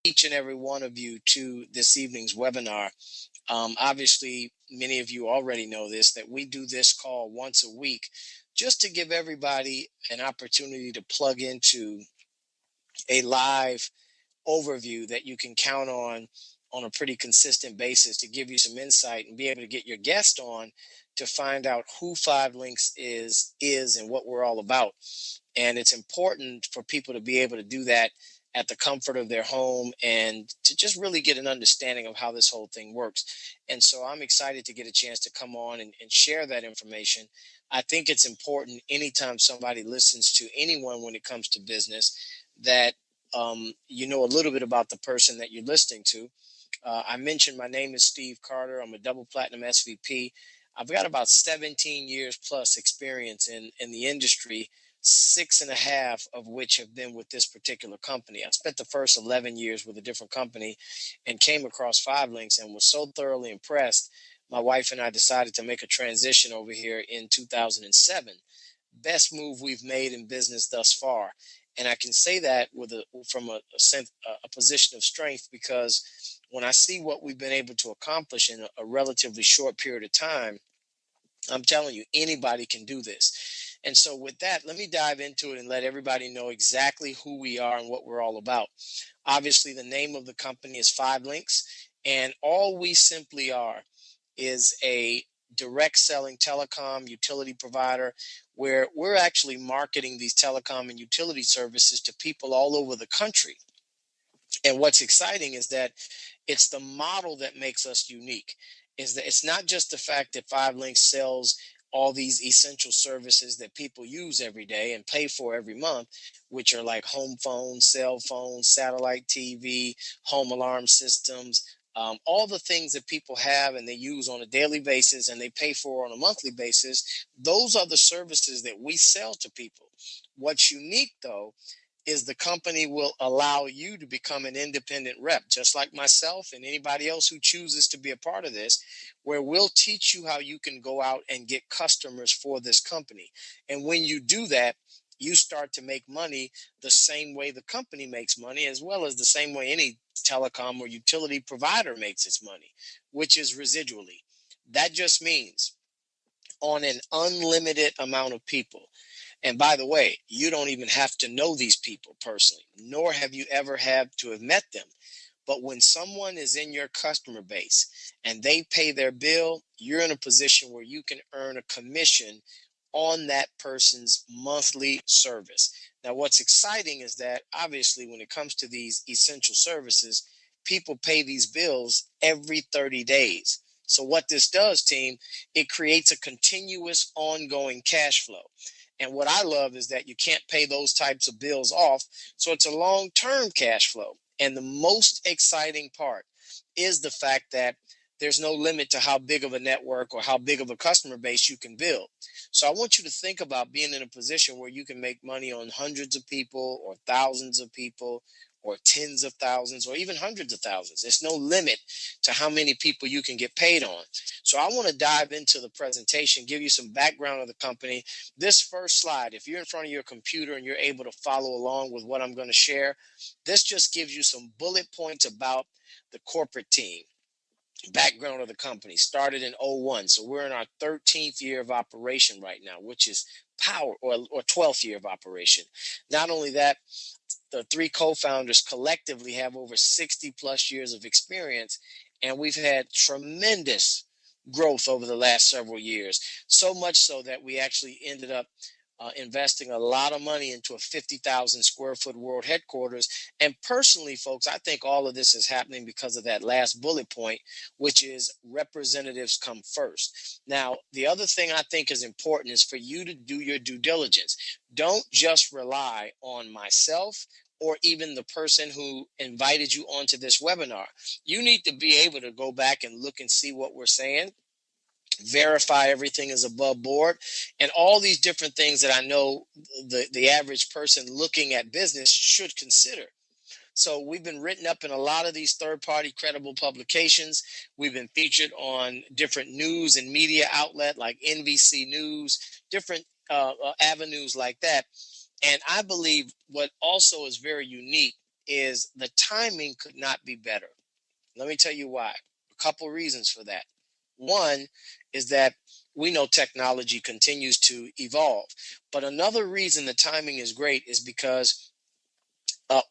each and every one of you to this evening's webinar. Obviously, many of you already know this, that we do this call once a week just to give everybody an opportunity to plug into a live overview that you can count on a pretty consistent basis to give you some insight and be able to get your guest on to find out who Five Links is and what we're all about. And it's important for people to be able to do that at the comfort of their home and to just really get an understanding of how this whole thing works. And so I'm excited to get a chance to come on and share that information. I think it's important anytime somebody listens to anyone when it comes to business that you know a little bit about the person that you're listening to. I mentioned my name is Steve Carter. I'm a double platinum SVP. I've got about 17 years plus experience in the industry, 6.5 of which have been with this particular company. I spent the first 11 years with a different company and came across Five Links and was so thoroughly impressed. My wife and I decided to make a transition over here in 2007. Best move we've made in business thus far. And I can say that from a position of strength because when I see what we've been able to accomplish in a relatively short period of time, I'm telling you, anybody can do this. And so with that, let me dive into it and let everybody know exactly who we are and what we're all about. Obviously, the name of the company is Five Links, and all we simply are is a direct selling telecom utility provider where we're actually marketing these telecom and utility services to people all over the country. And what's exciting is that it's the model that makes us unique. Is that it's not just the fact that Five Links sells all these essential services that people use every day and pay for every month, which are like home phones, cell phones, satellite TV, home alarm systems, all the things that people have and they use on a daily basis and they pay for on a monthly basis. Those are the services that we sell to people. What's unique, though, is the company will allow you to become an independent rep, just like myself and anybody else who chooses to be a part of this, where we'll teach you how you can go out and get customers for this company. And when you do that, you start to make money the same way the company makes money, as well as the same way any telecom or utility provider makes its money, which is residually. That just means on an unlimited amount of people. And by the way, you don't even have to know these people personally, nor have you ever had to have met them. But when someone is in your customer base and they pay their bill, you're in a position where you can earn a commission on that person's monthly service. Now, what's exciting is that obviously when it comes to these essential services, people pay these bills every 30 days. So what this does, team, it creates a continuous ongoing cash flow. And what I love is that you can't pay those types of bills off. So it's a long-term cash flow. And the most exciting part is the fact that there's no limit to how big of a network or how big of a customer base you can build. So I want you to think about being in a position where you can make money on hundreds of people or thousands of people or tens of thousands or even hundreds of thousands. There's no limit to how many people you can get paid on. So I want to dive into the presentation, give you some background of the company. This first slide, if you're in front of your computer and you're able to follow along with what I'm going to share, this just gives you some bullet points about the corporate team. Background of the company started in '01, so we're in our 13th year of operation right now, which is power, or 12th year of operation. Not only that, the three co-founders collectively have over 60 plus years of experience, and we've had tremendous growth over the last several years, so much so that we actually ended up investing a lot of money into a 50,000 square foot world headquarters. And personally, folks, I think all of this is happening because of that last bullet point, which is representatives come first. Now, the other thing I think is important is for you to do your due diligence. Don't just rely on myself or even the person who invited you onto this webinar. You need to be able to go back and look and see what we're saying, verify everything is above board, and all these different things that I know the average person looking at business should consider. So we've been written up in a lot of these third-party credible publications. We've been featured on different news and media outlet like NBC News, different avenues like that. And I believe what also is very unique is the timing could not be better. Let me tell you why. A couple reasons for that. One is that we know technology continues to evolve. But another reason the timing is great is because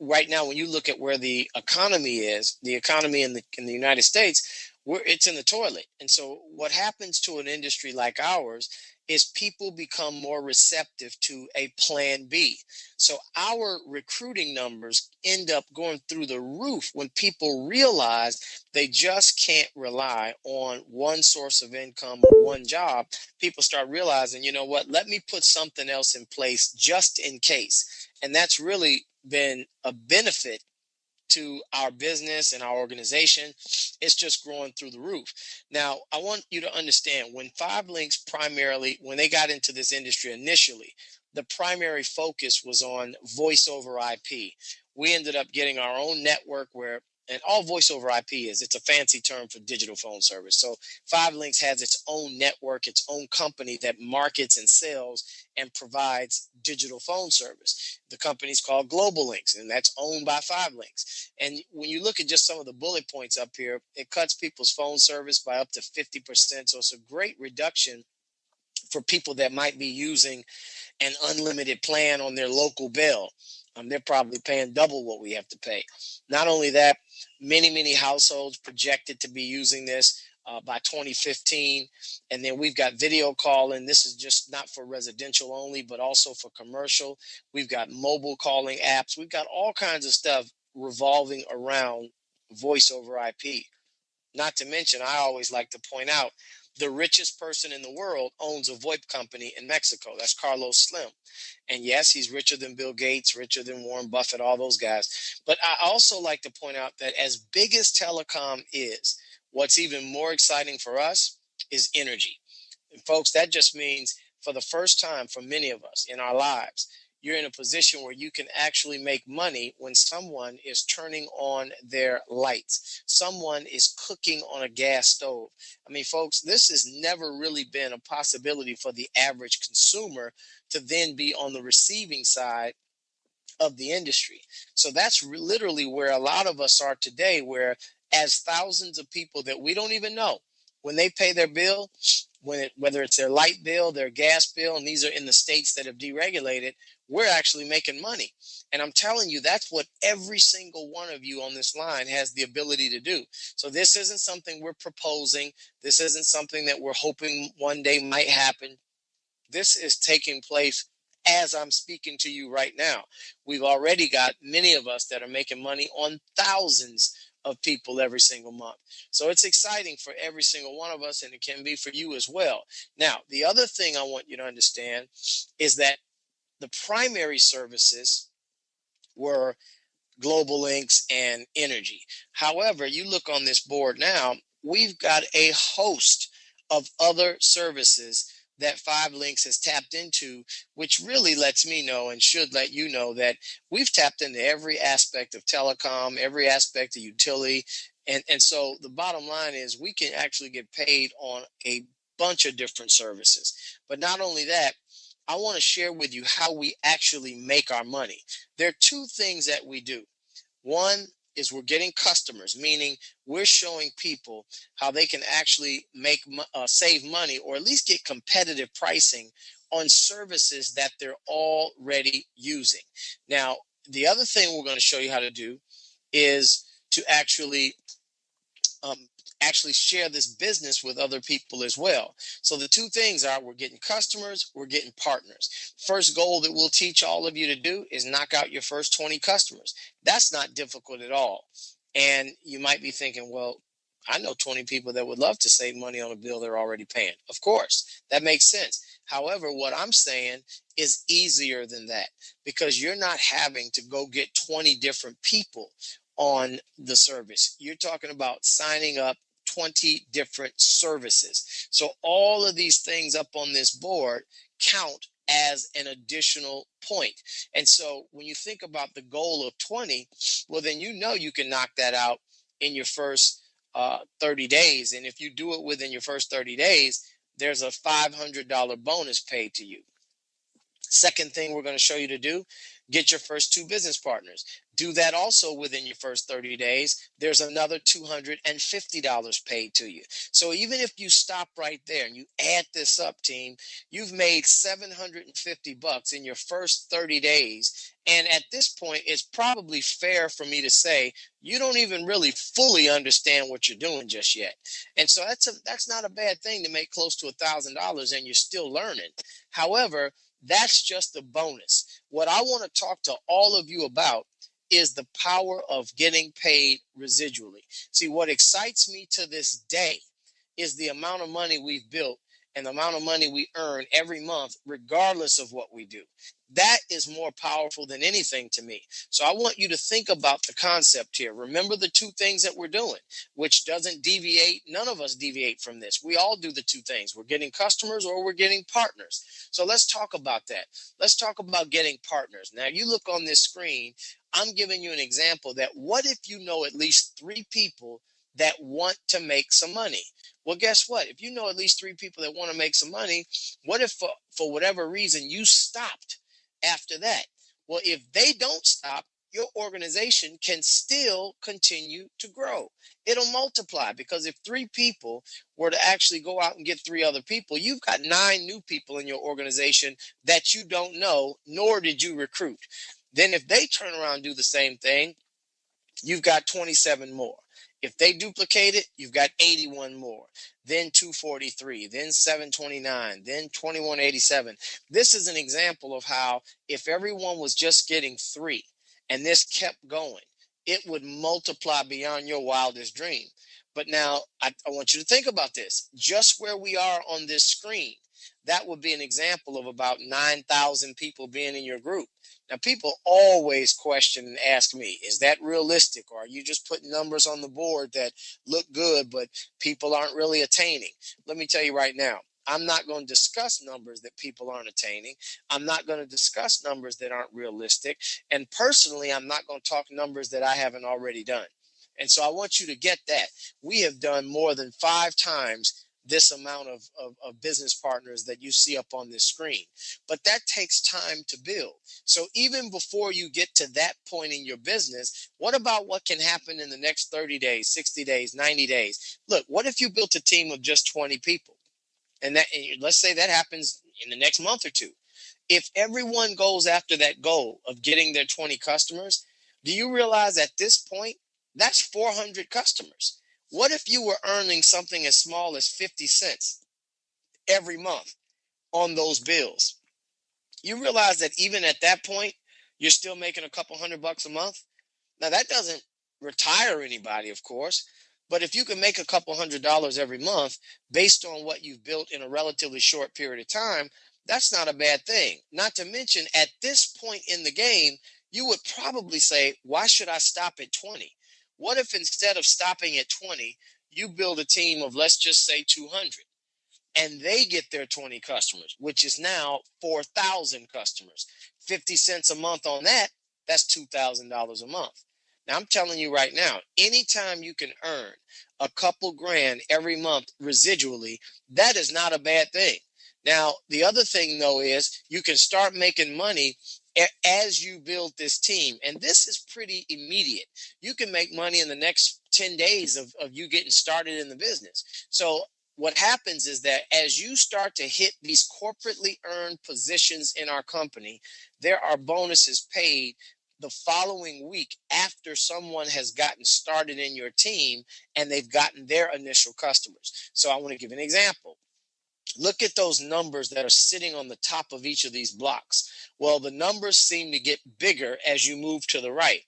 right now, when you look at where the economy is, the economy in the United States, it's in the toilet. And so, what happens to an industry like ours is people become more receptive to a plan B. So, our recruiting numbers end up going through the roof when people realize they just can't rely on one source of income or one job. People start realizing, you know what, let me put something else in place just in case. And that's really been a benefit to our business and our organization. It's just growing through the roof. Now, I want you to understand when Five Links primarily, when they got into this industry initially, the primary focus was on voice over IP. We ended up getting our own network where, and all voice over IP is, it's a fancy term for digital phone service. So Five Links has its own network, its own company that markets and sells and provides digital phone service. The company's called Global Links, and that's owned by Five Links. And when you look at just some of the bullet points up here, it cuts people's phone service by up to 50%. So it's a great reduction for people that might be using an unlimited plan on their local bill. They're probably paying double what we have to pay. Not only that, many households projected to be using this by 2015. And then we've got video calling. This is just not for residential only, but also for commercial. We've got mobile calling apps. We've got all kinds of stuff revolving around voice over IP. Not to mention, I always like to point out, the richest person in the world owns a VoIP company in Mexico. That's Carlos Slim. And yes, he's richer than Bill Gates, richer than Warren Buffett, all those guys. But I also like to point out that as big as telecom is, what's even more exciting for us is energy. And folks, that just means for the first time for many of us in our lives, you're in a position where you can actually make money when someone is turning on their lights. Someone is cooking on a gas stove. I mean, folks, this has never really been a possibility for the average consumer to then be on the receiving side of the industry. So that's literally where a lot of us are today, where as thousands of people that we don't even know, when they pay their bill, whether it's their light bill, their gas bill, and these are in the states that have deregulated, we're actually making money. And I'm telling you, that's what every single one of you on this line has the ability to do. So this isn't something we're proposing. This isn't something that we're hoping one day might happen. This is taking place as I'm speaking to you right now. We've already got many of us that are making money on thousands of people every single month. So it's exciting for every single one of us, and it can be for you as well. Now, the other thing I want you to understand is that the primary services were Global Links and energy. However, you look on this board now, we've got a host of other services that Five Links has tapped into, which really lets me know and should let you know that we've tapped into every aspect of telecom, every aspect of utility. And so the bottom line is we can actually get paid on a bunch of different services. But not only that, I want to share with you how we actually make our money. There are two things that we do. One is we're getting customers, meaning we're showing people how they can actually save money or at least get competitive pricing on services that they're already using. Now, the other thing we're going to show you how to do is to actually share this business with other people as well. So the two things are we're getting customers, we're getting partners. First goal that we'll teach all of you to do is knock out your first 20 customers. That's not difficult at all. And you might be thinking, well, I know 20 people that would love to save money on a bill they're already paying. Of course, that makes sense. However, what I'm saying is easier than that because you're not having to go get 20 different people on the service. You're talking about signing up 20 different services. So all of these things up on this board count as an additional point. And so when you think about the goal of 20, well, then you know you can knock that out in your first 30 days. And if you do it within your first 30 days, there's a $500 bonus paid to you. Second thing we're going to show you to do, get your first two business partners. Do that also within your first 30 days. There's another $250 paid to you. So even if you stop right there and you add this up, team, you've made $750 in your first 30 days. And at this point, it's probably fair for me to say you don't even really fully understand what you're doing just yet. And so that's not a bad thing to make close to $1,000 and you're still learning. However, that's just a bonus. What I want to talk to all of you about is the power of getting paid residually. See, what excites me to this day is the amount of money we've built and the amount of money we earn every month, regardless of what we do. That is more powerful than anything to me. So I want you to think about the concept here. Remember the two things that we're doing, which doesn't deviate. None of us deviate from this. We all do the two things. We're getting customers or we're getting partners. So let's talk about that. Let's talk about getting partners. Now, you look on this screen, I'm giving you an example that what if you know at least 3 people that want to make some money? Well, guess what? If you know at least 3 people that want to make some money, what if for whatever reason you stopped after that? Well, if they don't stop, your organization can still continue to grow. It'll multiply because if 3 people were to actually go out and get 3 other people, you've got 9 new people in your organization that you don't know, nor did you recruit. Then if they turn around and do the same thing, you've got 27 more. If they duplicate it, you've got 81 more, then 243, then 729, then 2187. This is an example of how if everyone was just getting 3 and this kept going, it would multiply beyond your wildest dream. But now I want you to think about this. Just where we are on this screen, that would be an example of about 9,000 people being in your group. Now, people always question and ask me, is that realistic? Or are you just putting numbers on the board that look good, but people aren't really attaining? Let me tell you right now, I'm not going to discuss numbers that people aren't attaining. I'm not going to discuss numbers that aren't realistic. And personally, I'm not going to talk numbers that I haven't already done. And so I want you to get that. We have done more than 5 times this amount of business partners that you see up on this screen. But that takes time to build. So even before you get to that point in your business, what about what can happen in the next 30 days, 60 days, 90 days? Look, what if you built a team of just 20 people? And let's say that happens in the next month or 2. If everyone goes after that goal of getting their 20 customers, do you realize at this point, that's 400 customers? What if you were earning something as small as 50 cents every month on those bills? You realize that even at that point, you're still making a couple $100 a month. Now, that doesn't retire anybody, of course, but if you can make a couple $100 every month based on what you've built in a relatively short period of time, that's not a bad thing. Not to mention, at this point in the game, you would probably say, why should I stop at 20? What if instead of stopping at 20, you build a team of, let's just say, 200, and they get their 20 customers, which is now 4,000 customers. 50 cents a month on that, that's $2,000 a month. Now, I'm telling you right now, anytime you can earn a couple grand every month residually, that is not a bad thing. Now, the other thing, though, is you can start making money as you build this team. And this is pretty immediate. You can make money in the next 10 days of you getting started in the business. So what happens is that as you start to hit these corporately earned positions in our company, there are bonuses paid the following week after someone has gotten started in your team and they've gotten their initial customers. So I want to give an example. Look at those numbers that are sitting on the top of each of these blocks. Well, the numbers seem to get bigger as you move to the right.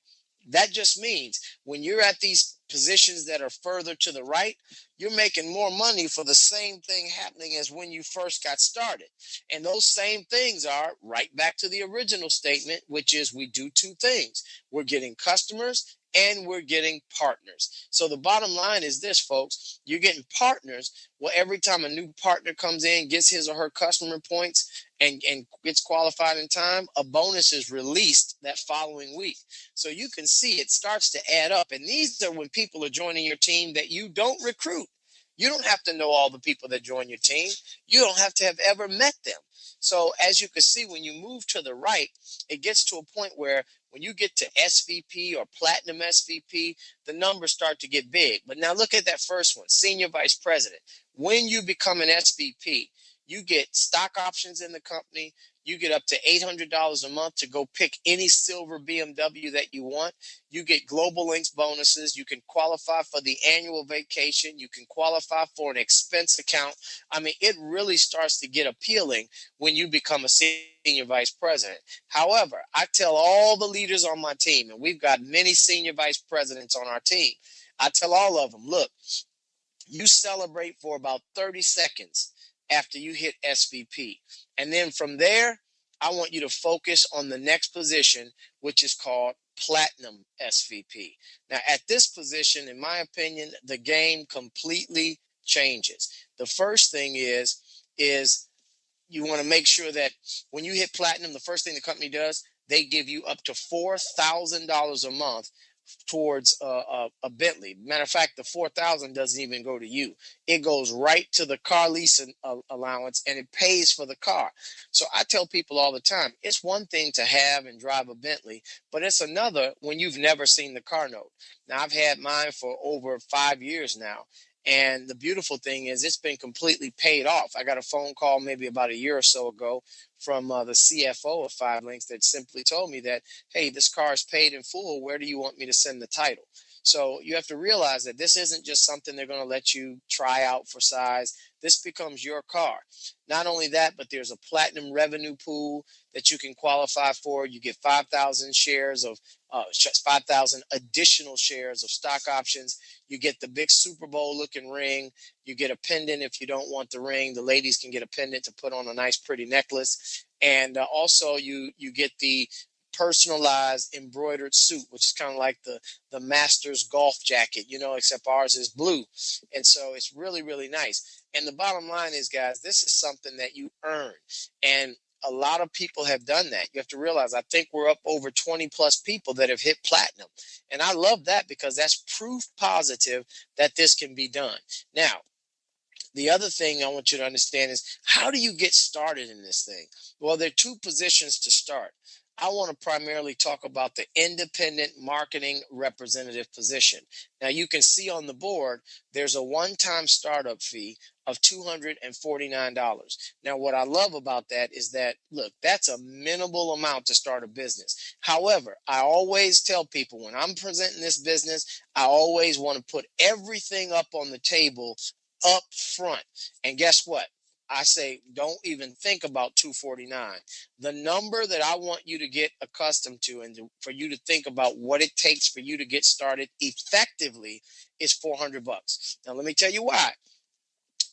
That just means when you're at these positions that are further to the right, you're making more money for the same thing happening as when you first got started. And those same things are right back to the original statement, which is we do 2 things. We're getting customers and we're getting partners. So the bottom line is this, folks. You're getting partners. Well, every time a new partner comes in, gets his or her customer points, and gets qualified in time, a bonus is released that following week. So you can see it starts to add up. And these are when people are joining your team that you don't recruit. You don't have to know all the people that join your team. You don't have to have ever met them. So as you can see, when you move to the right, it gets to a point where When you get to SVP or platinum SVP, the numbers start to get big. But now look at that first one, senior vice president. When you become an SVP, you get stock options in the company. You get up to $800 a month to go pick any silver BMW that you want. You get global links bonuses. You can qualify for the annual vacation. You can qualify for an expense account. I mean, it really starts to get appealing when you become a senior vice president. However, I tell all the leaders on my team, and we've got many senior vice presidents on our team, I tell all of them, look, you celebrate for about 30 seconds after you hit SVP. And then from there, I want you to focus on the next position, which is called Platinum SVP. Now, at this position, in my opinion, the game completely changes. The first thing is you want to make sure that when you hit platinum, the first thing the company does, they give you up to $4,000 a month towards a Bentley. Matter of fact, the 4,000 doesn't even go to you. It goes right to the car lease allowance, and it pays for the car. So I tell people all the time, it's one thing to have and drive a Bentley, but it's another when you've never seen the car note. Now, I've had mine for over 5 years now. And the beautiful thing is it's been completely paid off. I got a phone call maybe about a year or so ago from the CFO of 5 Links that simply told me that, hey, this car is paid in full. Where do you want me to send the title? So you have to realize that this isn't just something they're going to let you try out for size. This becomes your car. Not only that, but there's a platinum revenue pool that you can qualify for. You get 5,000 shares of 5,000 additional shares of stock options. You get the big Super Bowl looking ring. You get a pendant if you don't want the ring. The ladies can get a pendant to put on a nice, pretty necklace. And also you get the personalized embroidered suit, which is kind of like the master's golf jacket, except ours is blue. And so it's really, really nice. And the bottom line is, guys, this is something that you earn. And a lot of people have done that. You have to realize, I think we're up over 20 plus people that have hit platinum. And I love that because that's proof positive that this can be done. Now, the other thing I want you to understand is, how do you get started in this thing? Well, there are 2 positions to start. I want to primarily talk about the independent marketing representative position. Now, you can see on the board, there's a one-time startup fee of $249. Now, what I love about that is that, look, that's a minimal amount to start a business. However, I always tell people when I'm presenting this business, I always want to put everything up on the table up front. And guess what? I say, don't even think about 249. The number that I want you to get accustomed to and for you to think about what it takes for you to get started effectively is $400. Now, let me tell you why.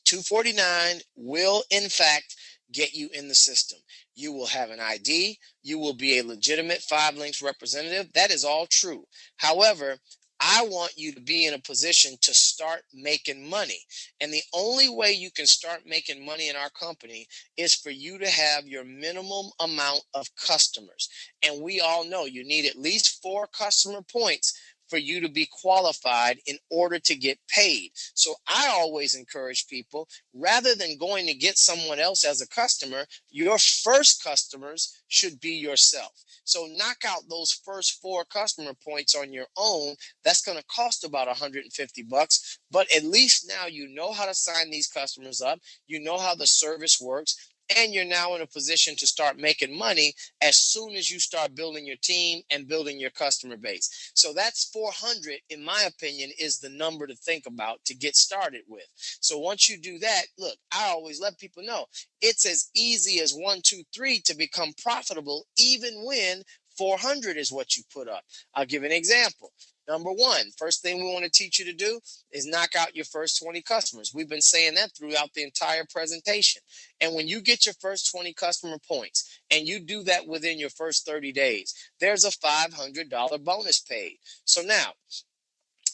249 will, in fact, get you in the system. You will have an ID. You will be a legitimate 5 Links representative. That is all true. However, I want you to be in a position to start making money. And the only way you can start making money in our company is for you to have your minimum amount of customers. And we all know you need at least 4 customer points for you to be qualified in order to get paid. So I always encourage people, rather than going to get someone else as a customer, your first customers should be yourself. So knock out those first 4 customer points on your own. That's going to cost about $150, but at least now you know how to sign these customers up. You know how the service works. And you're now in a position to start making money as soon as you start building your team and building your customer base. So that's 400, in my opinion, is the number to think about to get started with. So once you do that, look, I always let people know it's as easy as 1, 2, 3 to become profitable, even when 400 is what you put up. I'll give an example. Number 1, first thing we want to teach you to do is knock out your first 20 customers. We've been saying that throughout the entire presentation. And when you get your first 20 customer points and you do that within your first 30 days, there's a $500 bonus paid. So now,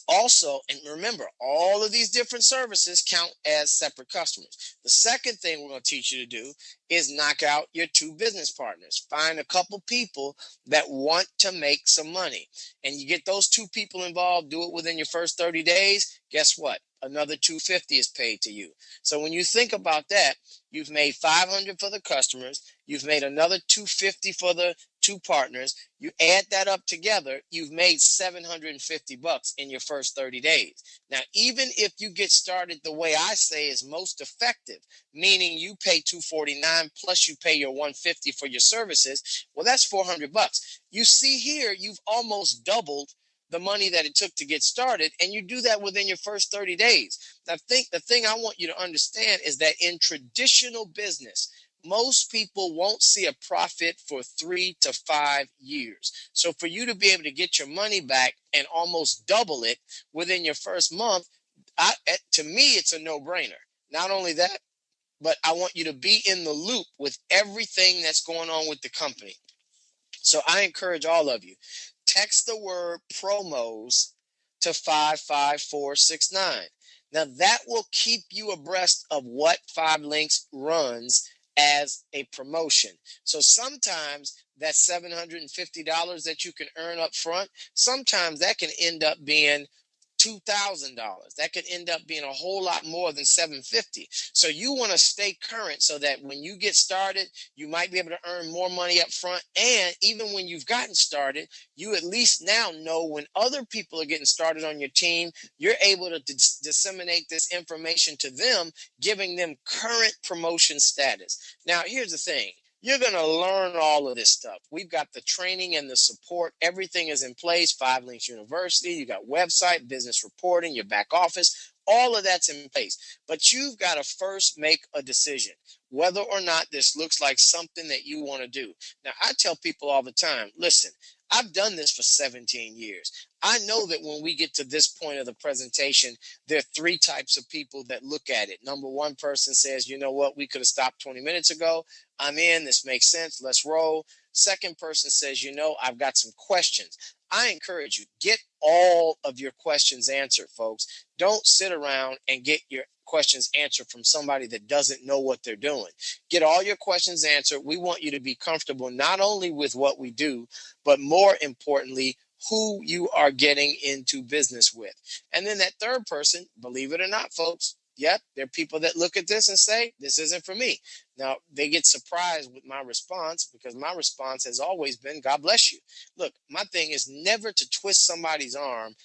also, and remember, all of these different services count as separate customers. The second thing we're going to teach you to do is knock out your 2 business partners. Find a couple people that want to make some money. And you get those 2 people involved, do it within your first 30 days. Guess what? Another $250 is paid to you. So when you think about that, you've made $500 for the customers. You've made another $250 for the 2 partners, you add that up together, you've made $750 in your first 30 days. Now, even if you get started the way I say is most effective, meaning you pay $249 plus you pay your $150 for your services, well, that's $400. You see here, you've almost doubled the money that it took to get started, and you do that within your first 30 days. I think the thing I want you to understand is that in traditional business, most people won't see a profit for 3 to 5 years. So for you to be able to get your money back and almost double it within your first month, to me, it's a no-brainer. Not only that, but I want you to be in the loop with everything that's going on with the company. So I encourage all of you, text the word promos to 55469. Now that will keep you abreast of what 5links runs as a promotion. So sometimes that $750 that you can earn up front, sometimes that can end up being $2,000. That could end up being a whole lot more than $750. So you want to stay current so that when you get started, you might be able to earn more money up front. And even when you've gotten started, you at least now know when other people are getting started on your team, you're able to disseminate this information to them, giving them current promotion status. Now, here's the thing. You're going to learn all of this stuff. We've got the training and the support. Everything is in place. 5links University. You got website, business reporting, your back office. All of that's in place. But you've got to first make a decision whether or not this looks like something that you want to do. Now, I tell people all the time, listen, I've done this for 17 years. I know that when we get to this point of the presentation, there are 3 types of people that look at it. Number one person says, you know what, we could have stopped 20 minutes ago. I'm in, this makes sense, let's roll. Second person says, you know, I've got some questions. I encourage you, get all of your questions answered, folks. Don't sit around and get your questions answered from somebody that doesn't know what they're doing. Get all your questions answered. We want you to be comfortable not only with what we do, but more importantly, who you are getting into business with. And then that third person, believe it or not, folks, yep, there are people that look at this and say, this isn't for me. Now, they get surprised with my response because my response has always been, God bless you. Look, my thing is never to twist somebody's arm.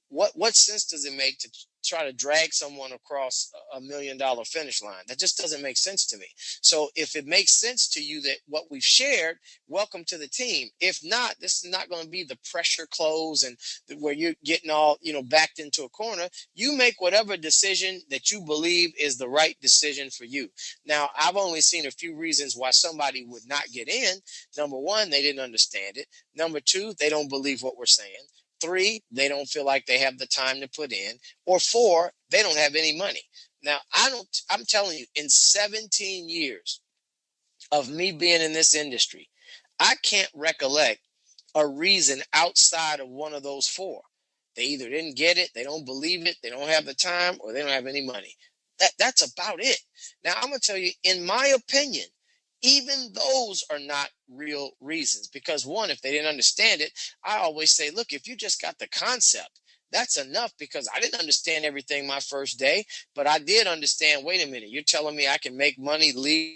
What sense does it make to try to drag someone across $1 million finish line? That just doesn't make sense to me. So if it makes sense to you that what we've shared, welcome to the team. If not, this is not going to be the pressure close and where you're getting all, backed into a corner. You make whatever decision that you believe is the right decision for you. Now, I've only seen a few reasons why somebody would not get in. Number one, they didn't understand it. Number two, they don't believe what we're saying. 3, they don't feel like they have the time to put in. Or 4, they don't have any money. Now, I'm telling you, in 17 years of me being in this industry, I can't recollect a reason outside of one of those 4. They either didn't get it, they don't believe it, they don't have the time, or they don't have any money. That's about it. Now, I'm going to tell you, in my opinion, even those are not real reasons because one, if they didn't understand it, I always say, look, if you just got the concept, that's enough because I didn't understand everything my first day, but I did understand, wait a minute, you're telling me I can make money, leave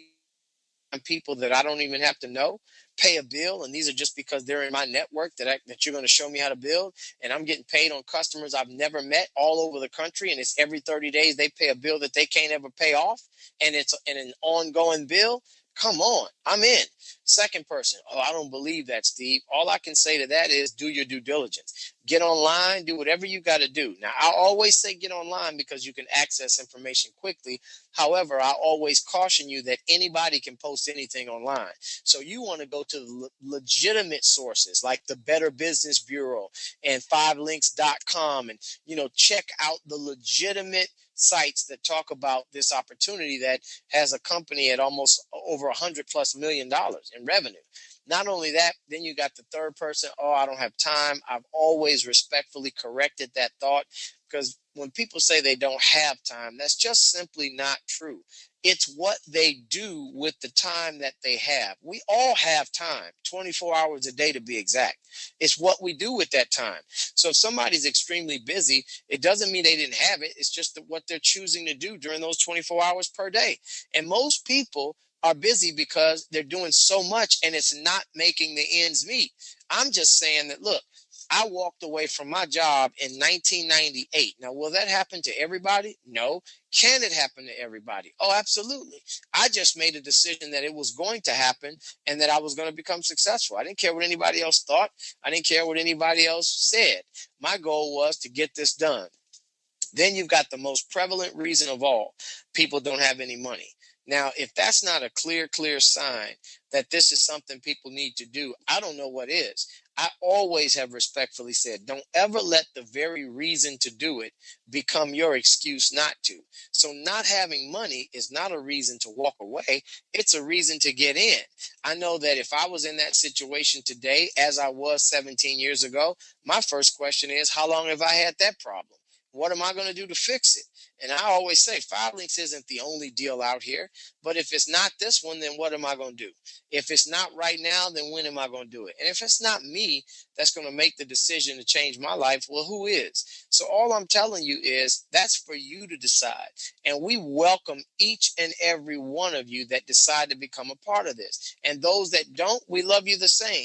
people that I don't even have to know, pay a bill, and these are just because they're in my network that you're going to show me how to build, and I'm getting paid on customers I've never met all over the country, and it's every 30 days they pay a bill that they can't ever pay off, and it's an ongoing bill. Come on, I'm in. Second person, oh, I don't believe that, Steve. All I can say to that is do your due diligence. Get online, do whatever you got to do. Now, I always say get online because you can access information quickly. However, I always caution you that anybody can post anything online. So you want to go to legitimate sources like the Better Business Bureau and 5links.com and, check out the legitimate sites that talk about this opportunity that has a company at almost over $100+ million in revenue. Not only that, then you got the third person, oh, I don't have time. I've always respectfully corrected that thought because when people say they don't have time, that's just simply not true. It's what they do with the time that they have. We all have time, 24 hours a day to be exact. It's what we do with that time. So if somebody's extremely busy, it doesn't mean they didn't have it. It's just what they're choosing to do during those 24 hours per day. And most people are busy because they're doing so much and it's not making the ends meet. I'm just saying that, look, I walked away from my job in 1998. Now, will that happen to everybody? No. Can it happen to everybody? Oh, absolutely. I just made a decision that it was going to happen and that I was going to become successful. I didn't care what anybody else thought. I didn't care what anybody else said. My goal was to get this done. Then you've got the most prevalent reason of all: people don't have any money. Now, if that's not a clear sign that this is something people need to do, I don't know what is. I always have respectfully said, don't ever let the very reason to do it become your excuse not to. So not having money is not a reason to walk away. It's a reason to get in. I know that if I was in that situation today, as I was 17 years ago, my first question is, how long have I had that problem? What am I going to do to fix it? And I always say, Firelinks isn't the only deal out here. But if it's not this one, then what am I going to do? If it's not right now, then when am I going to do it? And if it's not me that's going to make the decision to change my life, well, who is? So all I'm telling you is that's for you to decide. And we welcome each and every one of you that decide to become a part of this. And those that don't, we love you the same.